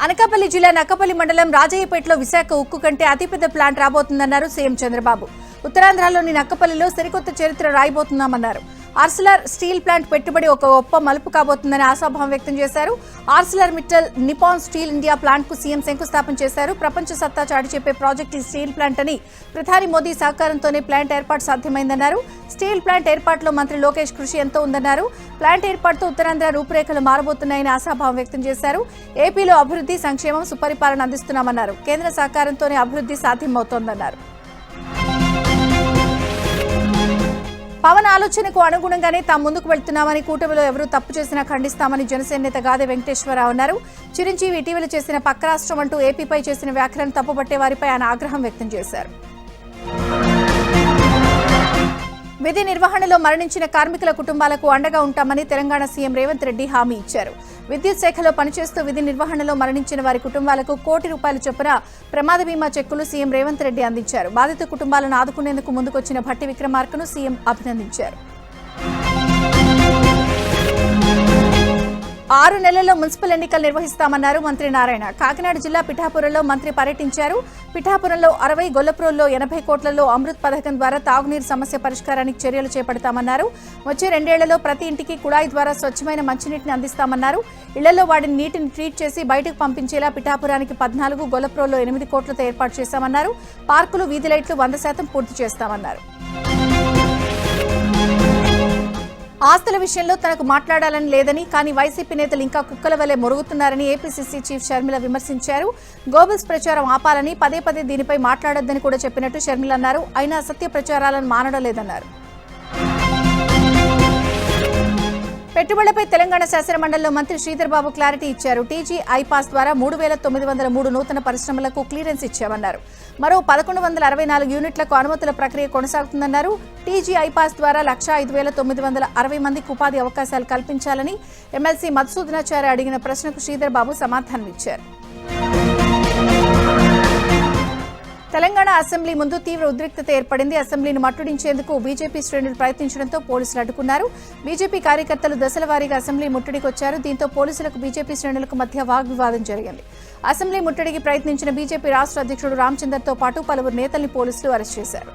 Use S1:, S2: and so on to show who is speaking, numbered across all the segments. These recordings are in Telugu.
S1: అనకాపల్లి జిల్లా నక్కపల్లి మండలం రాజయ్యపేటలో విశాఖ ఉక్కు కంటే అతిపెద్ద ప్లాంట్ రాబోతుందన్నారు సీఎం చంద్రబాబు. ఉత్తరాంధ్రలోని నక్కపల్లిలో సరికొత్త చరిత్ర రాయబోతున్నామన్నారు. ఆర్సిలర్ స్టీల్ ప్లాంట్ పెట్టుబడి ఒక గొప్ప మలుపు కాబోతుందని ఆశాభావం వ్యక్తం చేశారు. Arcelor Mittal Nippon steel India plant కు సీఎం శంకుస్థాపన చేశారు. ప్రపంచ సత్తా చాటి చెప్పే ప్రాజెక్ట్ ఈ స్టీల్ ప్లాంట్ అని ప్రధాని మోదీ సహకారంతోనే ప్లాంట్ ఏర్పాటు సాధ్యమైందన్నారు. స్టీల్ ప్లాంట్ ఏర్పాటులో మంత్రి లోకేష్ కృషి ఎంతో ఉందన్నారు. ప్లాంట్ ఏర్పాటుతో ఉత్తరాంధ్ర రూపురేఖలు మారబోతున్నాయని ఆశాభావం వ్యక్తం చేశారు. ఏపీలో అభివృద్ధి, సంక్షేమం, సుపరిపాలన అందిస్తున్నామన్నారు. కేంద్ర సహకారంతోనే అభివృద్ధి సాధ్యమవుతోందన్నారు. పవన్ ఆలోచనకు అనుగుణంగానే తాము ముందుకు వెళ్తున్నామని, కూటమిలో ఎవరూ తప్పు చేసినా ఖండిస్తామని జనసేన నేత గాదె వెంకటేశ్వరరావు అన్నారు. చిరంజీవి ఇటీవల చేసిన పక్క రాష్ట్రం అంటూ ఏపీపై చేసిన వ్యాఖ్యలను తప్పుపట్టే వారిపై ఆయన ఆగ్రహం వ్యక్తం చేశారు. విధి నిర్వహణలో మరణించిన కార్మికుల కుటుంబాలకు అండగా ఉంటామని తెలంగాణ సీఎం రేవంత్ రెడ్డి హామీ ఇచ్చారు. విద్యుత్ శాఖలో పనిచేస్తూ విధి నిర్వహణలో మరణించిన వారి కుటుంబాలకు ₹1 కోటి చొప్పున ప్రమాద బీమా చెక్కులు సీఎం రేవంత్ రెడ్డి అందించారు. బాధిత కుటుంబాలను ఆదుకునేందుకు ముందుకొచ్చిన భట్టి విక్రమార్కను సీఎం అభినందించారు. 6 నెలల్లో మున్సిపల్ ఎన్నికలు నిర్వహిస్తామన్నారు మంత్రి నారాయణ. కాకినాడ జిల్లా పిఠాపురంలో మంత్రి పర్యటించారు. పిఠాపురంలో 60, గొల్లపురంలో 80 కోట్లలో అమృత్ పథకం ద్వారా తాగునీరు సమస్య పరిష్కారానికి చర్యలు చేపడతామన్నారు. వచ్చే 2 ఏళ్లలో ప్రతి ఇంటికి కుళాయి ద్వారా స్వచ్ఛమైన మంచినీటిని అందిస్తామన్నారు. ఇళ్లలో వాడిన నీటిని ట్రీట్ చేసి బయటకు పంపించేలా పిఠాపురానికి 14, గొల్లపురంలో 8 కోట్లతో ఏర్పాటు చేశామన్నారు. పార్కులు, వీధి లైట్లు 100% పూర్తి చేస్తామన్నారు. ఆస్తుల విషయంలో తనకు మాట్లాడాలని లేదని, కానీ వైసీపీ నేతలు ఇంకా కుక్కల వలె మొరుగుతున్నారని ఏపీసీసీ చీఫ్ షర్మిల విమర్శించారు. గోబెల్స్ ప్రచారం ఆపాలని, పదే పదే దీనిపై మాట్లాడొద్దని కూడా చెప్పినట్టు షర్మిల అన్నారు. అయినా అసత్య ప్రచారాలను మానడం లేదన్నారు. పెట్టుబడులపై తెలంగాణ శాసనమండలిలో మంత్రి శ్రీధర్ బాబు క్లారిటీ ఇచ్చారు. టీజీ ఐపాస్ ద్వారా 3,903 నూతన పరిశ్రమలకు క్లియరెన్స్ ఇచ్చామన్నారు. మరో 1,164 యూనిట్లకు అనుమతుల ప్రక్రియ కొనసాగుతుందన్నారు. టీజీ ఐపాస్ ద్వారా 1,05,960 మందికి ఉపాధి అవకాశాలు కల్పించాలని ఎమ్మెల్సీ మధుసూదనాచారి అడిగిన ప్రశ్నకు శ్రీధర్ బాబు సమాధానమిచ్చారు. తెలంగాణ అసెంబ్లీ ముందు తీవ్ర ఉద్రిక్తత ఏర్పడింది. అసెంబ్లీని మట్టుడించేందుకు బీజేపీ శ్రేణులు ప్రయత్నించడంతో పోలీసులు అడ్డుకున్నారు. బీజేపీ కార్యకర్తలు దశలవారీగా అసెంబ్లీ ముట్టడికొచ్చారు. దీంతో పోలీసులకు బీజేపీ శ్రేణులకు మధ్య వాగ్వివాదం జరిగింది. అసెంబ్లీ ముట్టడికి ప్రయత్నించిన బీజేపీ రాష్ట్ర అధ్యక్షుడు రామచందర్తో పాటు పలువురు నేతల్ని పోలీసులు అరెస్ట్ చేశారు.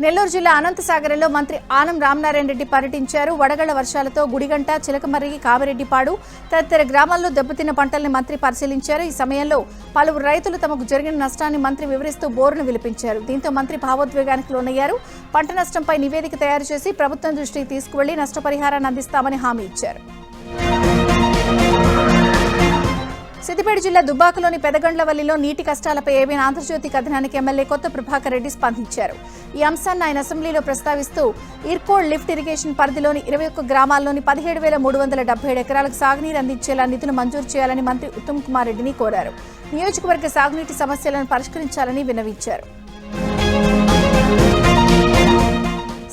S1: నెల్లూరు జిల్లా అనంతసాగరంలో మంత్రి ఆనం రామనారాయణ రెడ్డి పర్యటించారు. వడగళ్ల వర్షాలతో గుడిగంట, చిలకమర్రి, కామిరెడ్డిపాడు తదితర గ్రామాల్లో దెబ్బతిన్న పంటల్ని మంత్రి పరిశీలించారు. ఈ సమయంలో పలువురు రైతులు తమకు జరిగిన నష్టాన్ని మంత్రి వివరిస్తూ బోరును విలిపించారు. దీంతో మంత్రి భావోద్వేగానికి లోనయ్యారు. పంట నష్టంపై నివేదిక తయారు చేసి ప్రభుత్వం దృష్టికి తీసుకువెళ్లి నష్టపరిహారాన్ని అందిస్తామని హామీ ఇచ్చారు. సిద్దిపేట జిల్లా దుబ్బాకలోని పెదగండ్లవల్లిలో నీటి కష్టాలపై ఏబీఎన్ ఆంధ్రజ్యోతి కథనానికి ఎమ్మెల్యే కొత్త ప్రభాకర్ రెడ్డి స్పందించారు. ఈ అంశాన్ని ఆయన అసెంబ్లీలో ప్రస్తావిస్తూ ఇర్కోడ్ లిఫ్ట్ ఇరిగేషన్ పరిధిలోని 21 గ్రామాల్లోని 17,377 ఎకరాలకు సాగునీరు అందించేలా నిధులు మంజూరు చేయాలని మంత్రి ఉత్తమ్ కుమార్ రెడ్డిని కోరారు. నియోజకవర్గ సాగునీటి సమస్యలను పరిష్కరించాలని విన్నవించారు.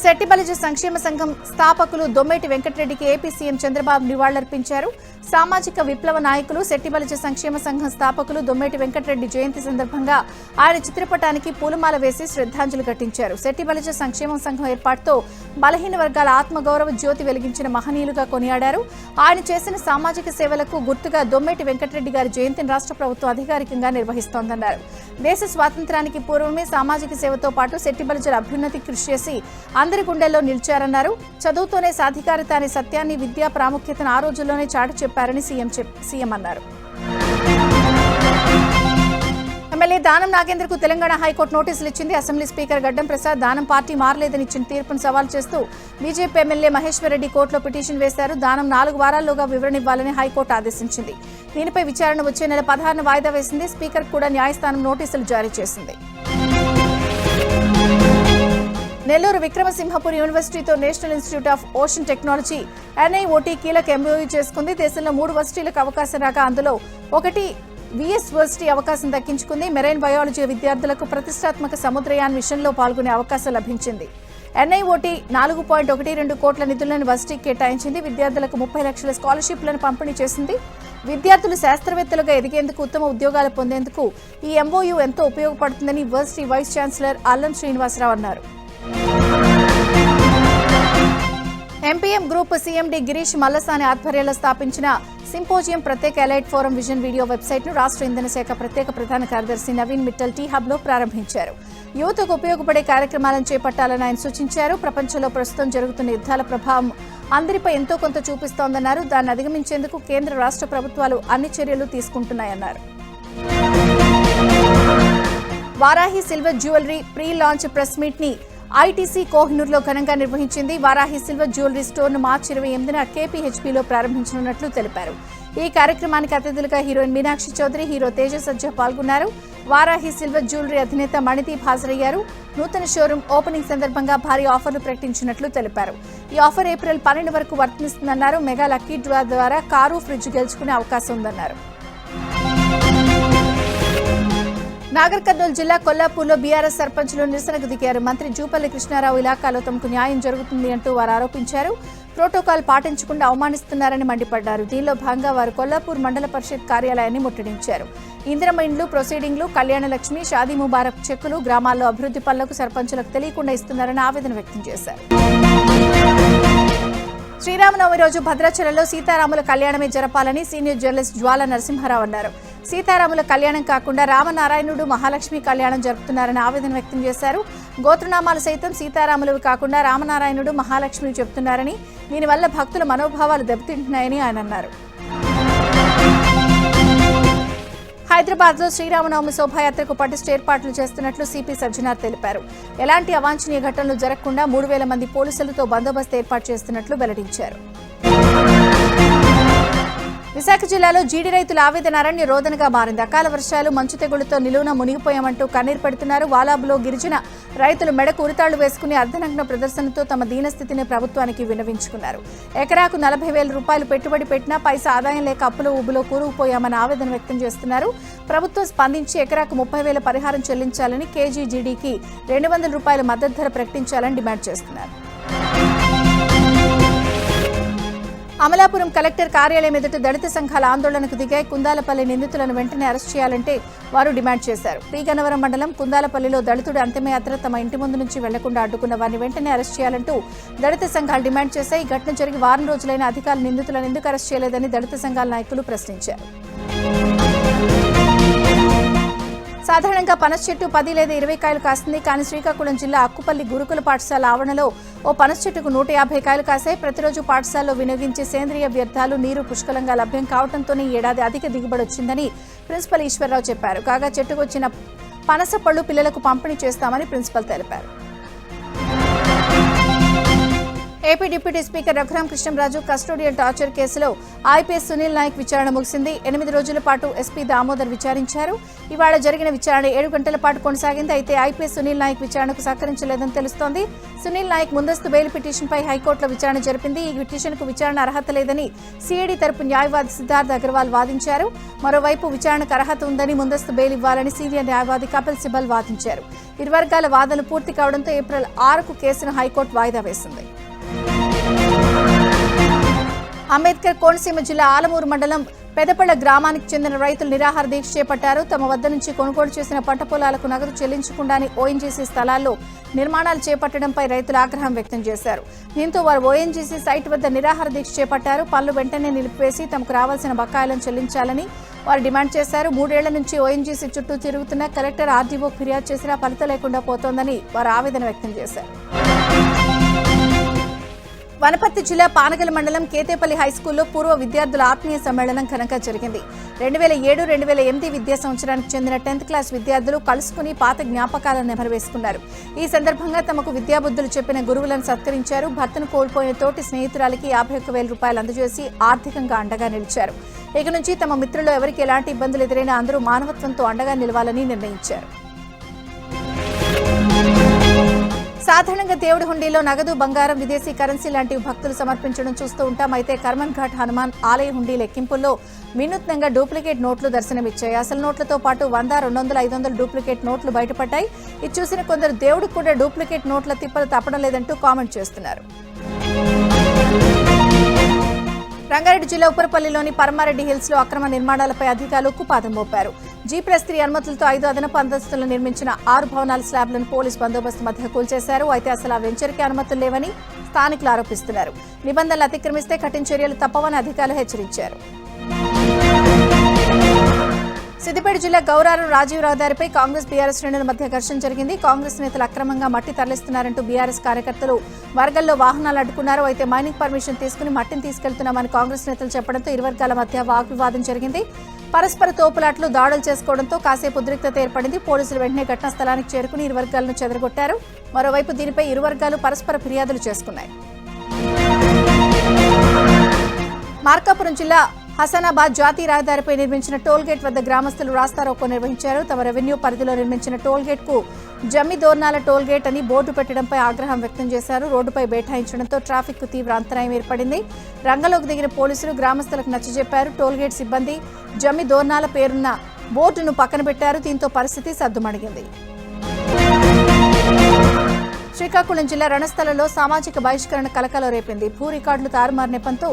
S1: శెట్టి బలిజ సంక్షేమ సంఘం స్థాపకులు దొమ్మేటి వెంకటరెడ్డికి ఏపీ సీఎం చంద్రబాబు నివాళులర్పించారు. సామాజిక విప్లవ నాయకులు, శెట్టి బలిజ సంక్షేమ సంఘం స్థాపకులు దొమ్మేటి వెంకటరెడ్డి జయంతి సందర్భంగా ఆయన చిత్రపటానికి పూలమాల వేసి శ్రద్ధాంజలి ఘటించారు. శెట్టి బలిజ సంక్షేమ సంఘం ఏర్పాటుతో బలహీన వర్గాల ఆత్మగౌరవ జ్యోతి వెలిగించిన మహనీయులుగా కొనియాడారు. ఆయన చేసిన సామాజిక సేవలకు గుర్తుగా దొమ్మేటి వెంకటరెడ్డి గారి జయంతిని రాష్ట్ర ప్రభుత్వం అధికారికంగా నిర్వహిస్తోందన్నారు. దేశ స్వాతంత్ర్యానికి పూర్వమే సామాజిక సేవతో పాటు శెట్టి బలిజల అభ్యున్నతికి కృషి చేసి అందరి గుండెల్లో నిలిచారన్నారు. చదువుతోనే సాధికారిత అనే సత్యాన్ని, విద్యా ప్రాముఖ్యతను ఆ రోజుల్లోనే చాటి చెప్పారని సీఎం అన్నారు. ఎమ్మెల్యే దానం నాగేంద్రకు తెలంగాణ హైకోర్టు నోటీసులు ఇచ్చింది. అసెంబ్లీ స్పీకర్ గడ్డం ప్రసాద్ దానం పార్టీ మారలేదని ఇచ్చిన తీర్పును సవాల్ చేస్తూ బీజేపీ ఎమ్మెల్యే మహేశ్వర్ రెడ్డి కోర్టులో పిటిషన్ వేశారు. దానం 4 వారాల్లోగా వివరణ ఇవ్వాలని హైకోర్టు ఆదేశించింది. దీనిపై విచారణ వచ్చే నెల 16న వాయిదా వేసింది. స్పీకర్ కూడా న్యాయస్థానం నోటీసులు జారీ చేసింది. నెల్లూరు విక్రమసింహపురి యూనివర్సిటీతో National Institute of Ocean Technology NIOT కీలక ఎంఓయూ చేసుకుంది. దేశంలో 3 వర్సిటీలకు అవకాశం రాగా అందులో ఒకటి విఎస్ వర్సిటీ అవకాశం దక్కించుకుంది. మెరైన్ బయాలజీ విద్యార్థులకు ప్రతిష్టాత్మక సముద్రయాన్ మిషన్లో పాల్గొనే అవకాశం లభించింది. ఎన్ఐఓటీ 4.12 కోట్ల నిధులను వర్సిటీకి కేటాయించింది. విద్యార్థులకు 30 లక్షల స్కాలర్షిప్లను పంపిణీ చేసింది. విద్యార్థులు శాస్త్రవేత్తలుగా ఎదిగేందుకు, ఉత్తమ ఉద్యోగాలు పొందేందుకు ఈ ఎంఓయూ ఎంతో ఉపయోగపడుతుందని వర్సిటీ వైస్ ఛాన్సలర్ అల్లం శ్రీనివాసరావు అన్నారు. ఎంపీఎం గ్రూప్ సీఎండీ గిరీష్ మల్లసాని ఆధ్వర్యంలో స్థాపించిన సింపోజియం ప్రత్యేక elite forum vision video website ను రాష్ట్ర ఇంధన శాఖ ప్రత్యేక ప్రధాన కార్యదర్శి నవీన్ మిట్టల్ టీ హబ్ లో ప్రారంభించారు. యువతకు ఉపయోగపడే కార్యక్రమాలను చేపట్టాలని ఆయన సూచించారు. ప్రపంచంలో ప్రస్తుతం జరుగుతున్న యుద్ధాల ప్రభావం అందరిపై ఎంతో కొంత చూపిస్తోందన్నారు. దాన్ని అధిగమించేందుకు కేంద్ర రాష్ట్ర ప్రభుత్వాలు అన్ని చర్యలు తీసుకుంటున్నాయన్నారు. Varahi silver jewellery pre launch press meet ని ఐటీసీ కోహినూర్లో ఘనంగా నిర్వహించింది. వారాహి సిల్వర్ జ్యువెలరీ స్టోర్ ను మార్చి 28న కేపీహెచ్పీలో ప్రారంభించనున్నట్లు తెలిపారు. ఈ కార్యక్రమానికి అతిథులుగా హీరోయిన్ మీనాక్షి చౌదరి, హీరో తేజ సజ్జా పాల్గొన్నారు. వారాహి సిల్వర్ జ్యువెలరీ అధినేత మణిదీప్ హాజరయ్యారు. నూతన షోరూం ఓపెనింగ్ సందర్భంగా భారీ ఆఫర్లు ప్రకటించినట్లు తెలిపారు. ఈ ఆఫర్ ఏప్రిల్ 12 వరకు వర్తిస్తుందన్నారు. మెగా లక్కీ డ్రా ద్వారా కారు, ఫ్రిడ్జ్ గెలుచుకునే అవకాశం ఉందన్నారు. నాగర్ కర్నూలు జిల్లా కొల్లాపూర్లో బీఆర్ఎస్ సర్పంచ్లు నిరసనకు దిగారు. మంత్రి జూపల్లి కృష్ణారావు ఇలాకాలో తమకు న్యాయం జరుగుతుంది అంటూ వారు ఆరోపించారు. ప్రోటోకాల్ పాటించకుండా అవమానిస్తున్నారని మండిపడ్డారు. దీనిలో భాగంగా వారు కొల్లాపూర్ మండల పరిషత్ కార్యాలయాన్ని ముట్టడించారు. ఇందిరమ్మ ఇండ్లు, ప్రొసీడింగ్లు, కళ్యాణ లక్ష్మి, షాదీ ముబారక్ చెక్కులు గ్రామాల్లో అభివృద్ధి పనులకు సర్పంచులకు తెలియకుండా ఇస్తున్నారని ఆవేదన వ్యక్తం చేశారు. శ్రీరామనవమి రోజు భద్రాచలంలో సీతారాముల కళ్యాణమే జరపాలని సీనియర్ జర్నలిస్ట్ జ్వాల నరసింహారావు అన్నారు. సీతారాముల కళ్యాణం కాకుండా రామనారాయణుడు, మహాలక్ష్మి కళ్యాణం జరుపుతున్నారని ఆవేదన వ్యక్తం చేశారు. గోత్రనామాలు సైతం సీతారాములవి కాకుండా రామనారాయణుడు, మహాలక్ష్మి చెబుతున్నారని, దీనివల్ల భక్తుల మనోభావాలు దెబ్బతింటున్నాయని ఆయన అన్నారు. హైదరాబాద్లో శ్రీరామనవమి శోభాయాత్రకు పటిష్ట ఏర్పాట్లు చేస్తున్నట్లు సిపి సజ్జనార్ తెలిపారు. ఎలాంటి అవాంఛనీయ ఘటనలు జరగకుండా 3,000 మంది పోలీసులతో బందోబస్తు ఏర్పాటు చేస్తున్నట్లు వెల్లడించారు. విశాఖ జిల్లాలో జీడి రైతుల ఆవేదన అరణ్య రోదనగా మారింది. అకాల వర్షాలు, మంచు తెగుళ్లతో నిలువున మునిగిపోయామంటూ కన్నీరు పెడుతున్నారు. వాలాబులో గిరిజన రైతులు మెడకు ఉరితాళ్లు వేసుకుని అర్ధనగ్న ప్రదర్శనతో తమ దీనస్థితిని ప్రభుత్వానికి విన్నవించుకున్నారు. ఎకరాకు 40,000 రూపాయలు పెట్టుబడి పెట్టినా పైసా ఆదాయం లేక అప్పుల ఊబులో కూరుకుపోయామని ఆవేదన వ్యక్తం చేస్తున్నారు. ప్రభుత్వం స్పందించి ఎకరాకు 30,000 పరిహారం చెల్లించాలని, కేజీ జీడీకి 200 రూపాయల మద్దతు ధర ప్రకటించాలని డిమాండ్ చేస్తున్నారు. అమలాపురం కలెక్టర్ కార్యాలయం ఎదుట దళిత సంఘాల ఆందోళనకు దిగాయి. కుందాలపల్లి నిందితులను వెంటనే అరెస్ట్ చేయాలంటే వారు డిమాండ్ చేశారు. పి గన్నవరం మండలం కుందాలపల్లిలో దళితుడి అంతిమయాత్ర తమ ఇంటి ముందు నుంచి వెళ్లకుండా అడ్డుకున్న వారిని వెంటనే అరెస్ట్ చేయాలంటూ దళిత సంఘాలు డిమాండ్ చేశాయి. ఈ ఘటన జరిగి వారం రోజులైన అధికారులు నిందితులను ఎందుకు అరెస్ట్ చేయలేదని దళిత సంఘాల నాయకులు ప్రశ్నించారు. సాధారణంగా పనస చెట్టు 10 లేదా 20 కాయలు కాస్తుంది. కానీ శ్రీకాకుళం జిల్లా అక్కుపల్లి గురుకుల పాఠశాల ఆవరణలో ఓ పనస చెట్టుకు 150 కాయలు కాశాయి. ప్రతిరోజు పాఠశాలలో వినియోగించే సేంద్రియ వ్యర్థాలు, నీరు పుష్కలంగా లభ్యం కావడంతోనే ఈ ఏడాది అధిక దిగుబడి వచ్చిందని ప్రిన్సిపల్ ఈశ్వరరావు చెప్పారు. కాగా చెట్టుకు వచ్చిన పనస పళ్లు పిల్లలకు పంపిణీ చేస్తామని ప్రిన్సిపల్ తెలిపారు. AP deputy speaker Raghuram Krishnamraju custodial torture కేసులో ఐపీఎస్ సునీల్ నాయక్ విచారణ ముగిసింది. 8 రోజుల పాటు ఎస్పీ దామోదర్ విచారించారు. ఇవాళ జరిగిన విచారణ 7 గంటల పాటు కొనసాగింది. అయితే ఐపీఎస్ సునీల్ నాయక్ విచారణకు సహకరించలేదని తెలుస్తోంది. సునీల్ నాయక్ ముందస్తు బెయిల్ పిటిషన్పై హైకోర్టులో విచారణ జరిపింది. ఈ పిటిషన్కు విచారణ అర్హత లేదని సిఐడి తరపు న్యాయవాది సిద్ధార్థ్ అగర్వాల్ వాదించారు. మరోవైపు విచారణకు అర్హత ఉందని, ముందస్తు బెయిల్ ఇవ్వాలని సీనియర్ న్యాయవాది కపిల్ సిబల్ వాదించారు. ఇరు వర్గాల వాదనలు పూర్తి కావడంతో ఏప్రిల్ 6కు కేసును హైకోర్టు వాయిదా వేసింది. అంబేద్కర్ కోనసీమ జిల్లా ఆలమూరు మండలం పెదపళ్ల గ్రామానికి చెందిన రైతులు నిరాహార దీక్ష చేపట్టారు. తమ వద్ద నుంచి కొనుగోలు చేసిన పంట పొలాలకు నగదు చెల్లించకుండానే ఓఎన్జీసీ స్థలాల్లో నిర్మాణాలు చేపట్టడంపై రైతులు ఆగ్రహం వ్యక్తం చేశారు. దీంతో వారు ఓఎన్జీసీ సైట్ వద్ద నిరాహార దీక్ష చేపట్టారు. పనులు వెంటనే నిలిపివేసి తమకు రావాల్సిన బకాయిలను చెల్లించాలని వారు డిమాండ్ చేశారు. 3 ఏళ్ల నుంచి ఓఎన్జీసీ చుట్టూ తిరుగుతున్న కలెక్టర్, ఆర్డీఓ ఫిర్యాదు చేసినా ఫలితం లేకుండా పోతోందని వారు ఆవేదన వ్యక్తం చేశారు. వనపర్తి జిల్లా పానగల్ మండలం కేతేపల్లి హైస్కూల్లో పూర్వ విద్యార్థుల ఆత్మీయ సమ్మేళనం ఘనంగా జరిగింది. 2007-2008 విద్యా సంవత్సరానికి చెందిన 10th క్లాస్ విద్యార్థులు కలుసుకుని పాత జ్ఞాపకాలను నెమరవేసుకున్నారు. ఈ సందర్భంగా తమకు విద్యాబుద్ధులు చెప్పిన గురువులను సత్కరించారు. భర్తను కోల్పోయిన తోటి స్నేహితురాలికి 51,000 రూపాయలు అందజేసి ఆర్థికంగా అండగా నిలిచారు. ఇక నుంచి తమ మిత్రుల్లో ఎవరికి ఎలాంటి ఇబ్బందులు ఎదురైనా అందరూ మానవత్వంతో అండగా నిలవాలని నిర్ణయించారు. సాధారణంగా దేవుడి హుండీలో నగదు, బంగారం, విదేశీ కరెన్సీ లాంటివి భక్తులు సమర్పించడం చూస్తూ ఉంటాం. అయితే కర్మన్ ఘాట్ హనుమాన్ ఆలయ హుండీ లెక్కింపుల్లో వినూత్నంగా డూప్లికేట్ నోట్లు దర్శనమిచ్చాయి. అసలు నోట్లతో పాటు 100, 200, 500 డూప్లికేట్ నోట్లు బయటపడ్డాయి. ఇది చూసిన కొందరు దేవుడికి కూడా డూప్లికేట్ నోట్ల తిప్పలు తప్పడం లేదంటూ కామెంట్ చేస్తున్నారు. రంగారెడ్డి జిల్లా ఉపరపల్లిలోని పరమారెడ్డి హిల్స్ లో అక్రమ నిర్మాణాలపై అధికారులు ఉక్కుపాదం మోపారు. G+3 అనుమతులతో 5 అదనపు అంతస్తులు నిర్మించిన 6 భవనాల స్లాబ్లను పోలీసు బందోబస్తు మధ్య కూల్చేశారు. అయితే అసలు ఆ వెంచర్కి అనుమతులు లేవని స్థానికులు ఆరోపిస్తున్నారు. నిబంధనలు అతిక్రమిస్తే కఠిన చర్యలు తప్పవని అధికారులు హెచ్చరించారు. సిద్దిపేట జిల్లా గౌరారం రాజీవ్ రహదారిపై కాంగ్రెస్ బీఆర్ఎస్ శ్రేణుల మధ్య ఘర్షణ జరిగింది. కాంగ్రెస్ నేతలు అక్రమంగా మట్టి తరలిస్తున్నారంటూ బీఆర్ఎస్ కార్యకర్తలు వర్గంలో వాహనాలు అడ్డుకున్నారు. అయితే మైనింగ్ పర్మిషన్ తీసుకుని మట్టిని తీసుకెళ్తున్నామని కాంగ్రెస్ నేతలు చెప్పడంతో ఇరు వర్గాల మధ్య వాగ్వివాదం జరిగింది. పరస్పర తోపులాట్లు దాడులు చేసుకోవడంతో కాసేపు ఉద్రిక్తత ఏర్పడింది. పోలీసులు వెంటనే ఘటనా స్థలానికి చేరుకుని ఇరు వర్గాలను చెదరగొట్టారు. మరోవైపు దీనిపై ఇరు వర్గాలు పరస్పర ఫిర్యాదులు చేసుకున్నాయి. మార్కాపురం జిల్లా హసనాబాద్ జాతీయ రహదారిపై నిర్మించిన టోల్గేట్ వద్ద గ్రామస్తులు రాస్తారోకో నిర్వహించారు. తమ రెవెన్యూ పరిధిలో నిర్మించిన టోల్గేట్ కు జమ్మిదోర్నాల టోల్గేట్ అని బోర్డు పెట్టడంపై ఆగ్రహం వ్యక్తం చేశారు. రోడ్డుపై బైఠాయించడంతో ట్రాఫిక్ కు తీవ్ర అంతరాయం ఏర్పడింది. రంగంలోకి దిగిన పోలీసులు గ్రామస్తులకు నచ్చజెప్పారు. టోల్గేట్ సిబ్బంది జమ్మిదోర్నాల పేరున్న బోర్డును పక్కన పెట్టారు. దీంతో పరిస్థితి సద్దుమణిగింది. శ్రీకాకుళం జిల్లా రణస్థలంలో సామాజిక బహిష్కరణ కలకలం రేపింది. భూ రికార్డులు తారుమారు నెపంతో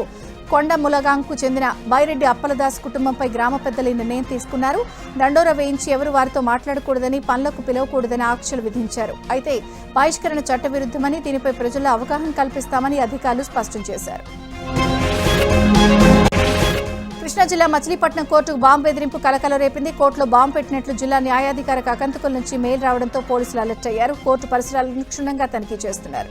S1: కొండ ములగాంకు చెందిన బైరెడ్డి అప్పలదాస్ కుటుంబంపై గ్రామ పెద్దలు ఈ నిర్ణయం తీసుకున్నారు. దండోరా వేయించి ఎవరు వారితో మాట్లాడకూడదని, పనులకు పిలవకూడదని ఆంక్షలు విధించారు. అయితే బహిష్కరణ చట్టవిరుద్ధమని, దీనిపై ప్రజల్లో అవగాహన కల్పిస్తామని అధికారులు స్పష్టం చేశారు. కృష్ణా జిల్లా మచిలీపట్నం కోర్టుకు బాంబు బెదిరింపు కలకలం రేపింది. కోర్టులో బాంబు పెట్టినట్లు జిల్లా న్యాయాధికారి అకంతకుల నుంచి మెయిల్ రావడంతో పోలీసులు అలర్ట్ అయ్యారు. కోర్టు పరిసరాలను క్షుణ్ణంగా తనిఖీ చేస్తున్నారు.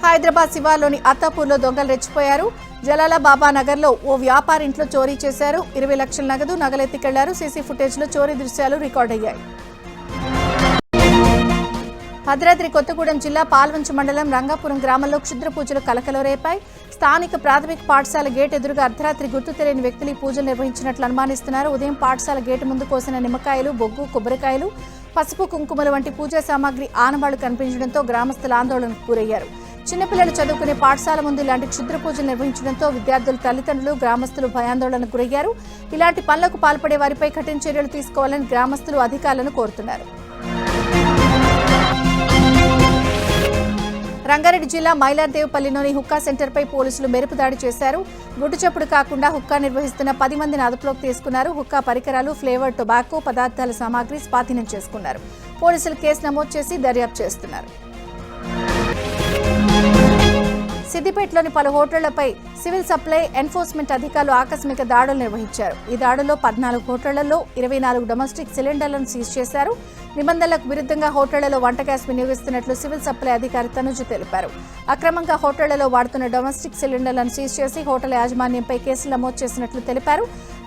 S1: హైదరాబాద్ శివార్లోని అత్తాపూర్లో దొంగలు రెచ్చిపోయారు. జలాలాబాబా నగర్లో ఓ వ్యాపారి ఇంట్లో చోరీ చేశారు. 20 లక్షల నగదు, నగలెత్తికెళ్లారు. సీసీ ఫుటేజ్లో చోరీ దృశ్యాలు రికార్డయ్యాయి. భద్రాద్రి కొత్తగూడెం జిల్లా పాల్వంచ మండలం రంగాపురం గ్రామంలో క్షుద్ర పూజలు కలకలం రేపాయి. స్థానిక ప్రాథమిక పాఠశాల గేట్ ఎదురుగా అర్ధరాత్రి గుర్తు తెలియని వ్యక్తులు ఈ పూజలు నిర్వహించినట్లు అనుమానిస్తున్నారు. ఉదయం పాఠశాల గేటు ముందు కోసిన నిమ్మకాయలు, బొగ్గు, కొబ్బరికాయలు, పసుపు, కుంకుమలు వంటి పూజా సామాగ్రి ఆనవాళ్లు కనిపించడంతో గ్రామస్తులు ఆందోళనకు గురయ్యారు. చిన్నపిల్లలు చదువుకునే పాఠశాల ముందు ఇలాంటి క్షుద్ర పూజలు నిర్వహించడంతో విద్యార్థుల తల్లిదండ్రులు, గ్రామస్తులు భయాందోళనకు గురయ్యారు. ఇలాంటి పనులకు పాల్పడే వారిపై కఠిన చర్యలు తీసుకోవాలని గ్రామస్తులు అధికారులను కోరుతున్నారు. రంగారెడ్డి జిల్లా మైలార్దేవపల్లిలోని హుక్కా సెంటర్పై పోలీసులు మెరుపు దాడి చేశారు. గుట్టుచప్పుడు కాకుండా హుక్కా నిర్వహిస్తున్న 10 మందిని అదుపులోకి తీసుకున్నారు. హుక్కా పరికరాలు, ఫ్లేవర్ టొబాకో పదార్థాల సామాగ్రి స్వాధీనం చేసుకున్నారు. పోలీసులు కేసు నమోదు చేసి దర్యాప్తు చేస్తున్నారు. సిద్దిపేటలోని పలు హోటళ్లపై సివిల్ సప్లై ఎన్ఫోర్స్మెంట్ అధికారులు ఆకస్మిక దాడులు నిర్వహించారు. ఈ దాడుల్లో 14 హోటళ్లలో 24 డొమెస్టిక్ సిలిండర్లను సీజ్ చేశారు. నిబంధనలకు విరుద్ధంగా హోటళ్లలో వంట గ్యాస్ వినియోగిస్తున్నట్లు సివిల్ సప్లై అధికారి తనుజు తెలిపారు. అక్రమంగా హోటళ్లలో వాడుతున్న డొమెస్టిక్ సిలిండర్లను సీజ్ చేసి హోటల్ యాజమాన్యంపై కేసులు నమోదు చేసినట్లు తెలిపారు.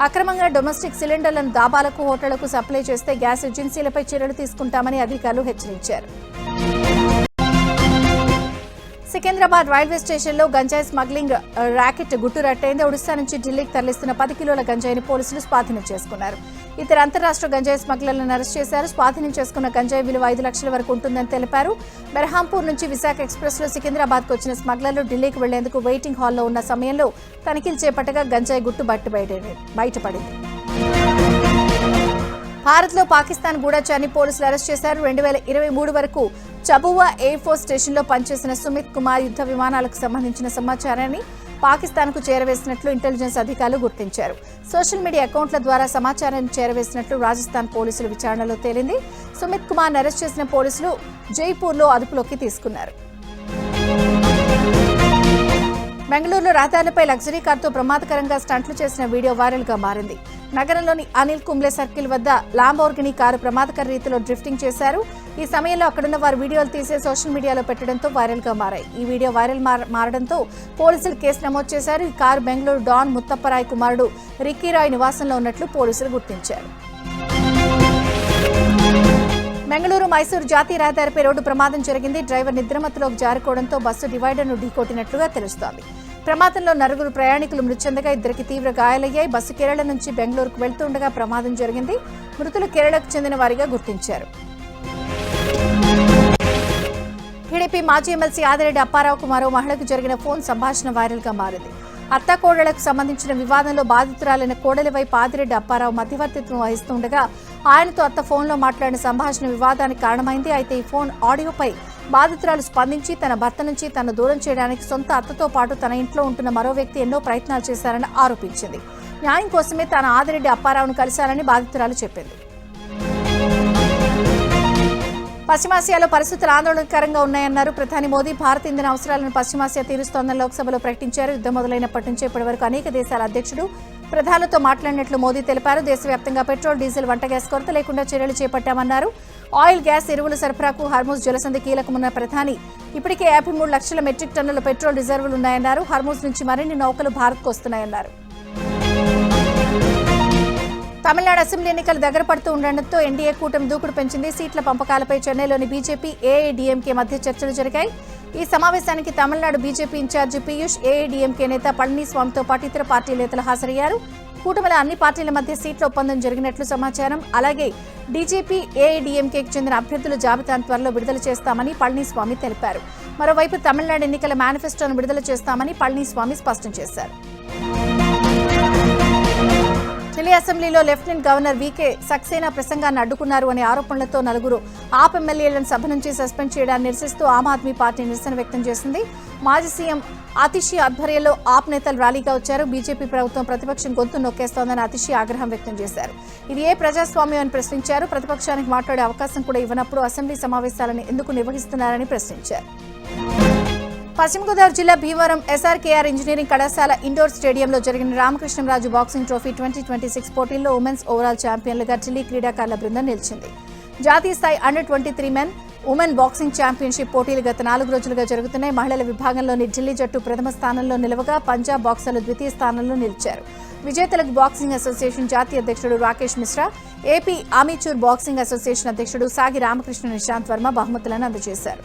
S1: అక్రమంగా డొమెస్టిక్ సిలిండర్లను దాబాలకు, హోటళ్లకు సప్లై చేస్తే గ్యాస్ ఏజెన్సీలపై చర్యలు తీసుకుంటామని అధికారులు హెచ్చరించారు. సికింద్రాబాద్ రైల్వే స్టేషన్లో గంజాయి స్మగ్లింగ్ ర్యాకెట్ గుట్టురట్టయింది. ఒడిశా నుంచి ఢిల్లీకి తరలిస్తున్న 10 కిలోల గంజాయిని పోలీసులు స్వాధీనం చేసుకున్నారు. ఇతర అంతరాష్ట్ర గంజాయి స్మగ్లర్లను అరెస్ట్ చేశారు. స్వాధీనం చేసుకున్న గంజాయి విలువ 5 లక్షల వరకు ఉంటుందని తెలిపారు. బెర్హాంపూర్ నుంచి విశాఖ ఎక్స్ప్రెస్లో సికింద్రాబాద్కు వచ్చిన స్మగ్లర్లు ఢిల్లీకి వెళ్లేందుకు వెయిటింగ్ హాల్లో ఉన్న సమయంలో తనిఖీలు చేపట్టగా గంజాయి గుట్టు బయటపడింది. భారత్లో పాకిస్తాన్ గూఢచారిని పోలీసులు అరెస్ట్ చేశారు. 2023 వరకు చబువా ఎయిర్ ఫోర్స్ స్టేషన్లో పనిచేసిన సుమిత్ కుమార్ యుద్ధ విమానాలకు సంబంధించిన సమాచారాన్ని పాకిస్తాన్కు చేరవేసినట్లు ఇంటెలిజెన్స్ అధికారులు గుర్తించారు. సోషల్ మీడియా అకౌంట్ల ద్వారా సమాచారాన్ని చేరవేసినట్లు రాజస్థాన్ పోలీసుల విచారణలో తేలింది. సుమిత్ కుమార్ను అరెస్ట్ చేసిన పోలీసులు జైపూర్లో అదుపులోకి తీసుకున్నారు. బెంగళూరులో రహదారులపై లగ్జరీ కారుతో ప్రమాదకరంగా స్టంట్లు చేసిన వీడియో వైరల్ గా మారింది. నగరంలోని అనిల్ కుంబ్లే సర్కిల్ వద్ద లాంబోర్గినీ కారు ప్రమాదకర రీతిలో డ్రిఫ్టింగ్ చేశారు. ఈ సమయంలో అక్కడున్న వారు వీడియోలు తీసే సోషల్ మీడియాలో పెట్టడంతో వైరల్ గా మారాయి. ఈ వీడియో వైరల్ మారడంతో పోలీసులు కేసు నమోదు చేశారు. ఈ కారు బెంగళూరు డాన్ ముత్తప్పరాయ్ కుమారుడు రిక్కీరాయ్ నివాసంలో ఉన్నట్లు పోలీసులు గుర్తించారు. బెంగళూరు మైసూరు జాతీయ రహదారిపై రోడ్డు ప్రమాదం జరిగింది. డ్రైవర్ నిద్రమత్తులోకి జారుకోవడంతో బస్సు డివైడర్ను ఢీకొట్టినట్లుగా తెలుస్తోంది. ప్రమాదంలో 9 ప్రయాణికులు మృతి చెందగా 2కి తీవ్ర గాయాలయ్యాయి. బస్సు కేరళ నుంచి బెంగళూరుకు వెళ్తుండగా ప్రమాదం జరిగింది. మృతులు కేరళకు చెందిన వారిగా గుర్తించారు. టీడీపీ మాజీ ఎమ్మెల్సీ ఆదిరెడ్డి అప్పారావుకు మరో మహిళకు జరిగిన ఫోన్ సంభాషణ వైరల్ గా మారింది. అత్తాకోడళ్లకు సంబంధించిన వివాదంలో బాధితురాలైన కోడలివై పాదిరెడ్డి అప్పారావు మధ్యవర్తిత్వం వహిస్తుండగా ఆయనతో అత్త ఫోన్లో మాట్లాడిన సంభాషణ వివాదానికి కారణమైంది. అయితే ఈ ఫోన్ ఆడియోపై బాధితురాలు స్పందించి తన భర్త నుంచి తనను దూరం చేయడానికి సొంత అత్తతో పాటు తన ఇంట్లో ఉంటున్న మరో వ్యక్తి ఎన్నో ప్రయత్నాలు చేశారని ఆరోపించింది. న్యాయం కోసమే తాను ఆదిరెడ్డి అప్పారావును కలిశారని బాధితురాలు చెప్పింది. పశ్చిమాసియాలో పరిస్థితులు ఆందోళనకరంగా ఉన్నాయన్నారు ప్రధాని మోదీ. భారత్ ఇంధన అవసరాలను పశ్చిమాసియా తీరుస్తోందని లోక్సభలో ప్రకటించారు. యుద్ధం మొదలైనప్పటి నుంచి ఇప్పటివరకు అనేక దేశాల అధ్యక్షుడు ప్రధానులతో మాట్లాడినట్లు మోదీ తెలిపారు. దేశవ్యాప్తంగా పెట్రోల్, డీజిల్, వంట గ్యాస్ కొరత లేకుండా చర్యలు చేపట్టామన్నారు. ఆయిల్, గ్యాస్, ఎరువుల సరఫరాకు హర్మూజ్ జలసంధి కీలకమన్న ప్రధాని ఇప్పటికే 53 లక్షల మెట్రిక్ టన్నుల పెట్రోల్ రిజర్వులు ఉన్నాయన్నారు. హర్మూజ్ నుంచి మరిన్ని నౌకలు భారత్కు వస్తున్నాయన్నారు. తమిళనాడు అసెంబ్లీ ఎన్నికలు దగ్గర పడుతూ ఉండడంతో ఎన్డీఏ కూటమి దూకుడు పెంచింది. సీట్ల పంపకాలపై చెన్నైలోని బీజేపీ, ఏఐడీఎంకే మధ్య చర్చలు జరిగాయి. ఈ సమావేశానికి Tamil Nadu BJP incharge Piyush, AIADMK నేత పళనిస్వామితో పాటు ఇతర పార్టీ నేతలు హాజరయ్యారు. కూటమిలో అన్ని పార్టీల మధ్య సీట్ల ఒప్పందం జరిగినట్లు సమాచారం. అలాగే డీజేపీ, ఏఐడీఎంకేకి చెందిన అభ్యర్థుల జాబితాను త్వరలో విడుదల చేస్తామని పళనిస్వామి తెలిపారు. మరోవైపు తమిళనాడు ఎన్నికల మేనిఫెస్టోను విడుదల చేస్తామని పళనిస్వామి స్పష్టం చేశారు. ఢిల్లీ అసెంబ్లీలో లెఫ్టినెంట్ గవర్నర్ వీకే సక్సేనా ప్రసంగాన్ని అడ్డుకున్నారు అనే ఆరోపణలతో నలుగురు ఆప్ ఎమ్మెల్యేలను సభ నుంచి సస్పెండ్ చేయడాన్ని నిరసిస్తూ ఆమ్ ఆద్మీ పార్టీ నిరసన వ్యక్తం చేసింది. మాజీ సీఎం అతిషి ఆధ్వర్యంలో ఆప్ నేతలు ర్యాలీగా వచ్చారు. బీజేపీ ప్రభుత్వం ప్రతిపక్షం గొంతు నొక్కేస్తోందని అతిషి ఆగ్రహం వ్యక్తం చేశారు. ఇది ఏ ప్రజాస్వామ్యం అని ప్రశ్నించారు. ప్రతిపక్షానికి మాట్లాడే అవకాశం కూడా ఇవ్వనప్పుడు అసెంబ్లీ సమావేశాలను ఎందుకు నిర్వహిస్తున్నారని ప్రశ్నించారు. పశ్చిమ గోదావరి జిల్లా భీమవరం ఎస్ఆర్కేఆర్ ఇంజనీరింగ్ కళాశాల ఇండోర్ స్టేడియంలో జరిగిన రామకృష్ణరాజు బాక్సింగ్ ట్రోఫీ 2026 పోటీల్లో ఉమెన్స్ ఓవరాల్ ఛాంపియన్లుగా ఢిల్లీ క్రీడాకారుల బృందం నిలిచింది. జాతీయ స్థాయి అండర్-23 మెన్, ఉమెన్ బాక్సింగ్ ఛాంపియన్షిప్ పోటీలు గత 4 రోజులుగా జరుగుతున్నాయి. మహిళల విభాగంలోని ఢిల్లీ జట్టు ప్రథమ స్థానంలో నిలవగా పంజాబ్ బాక్సర్లు ద్వితీయ స్థానంలో నిలిచారు. విజేతలకు బాక్సింగ్ అసోసియేషన్ జాతీయ అధ్యక్షుడు Rakesh Mishra, AP amateur boxing association అధ్యక్షుడు సాగి రామకృష్ణ నిశాంత్ వర్మ బహుమతులను అందజేశారు.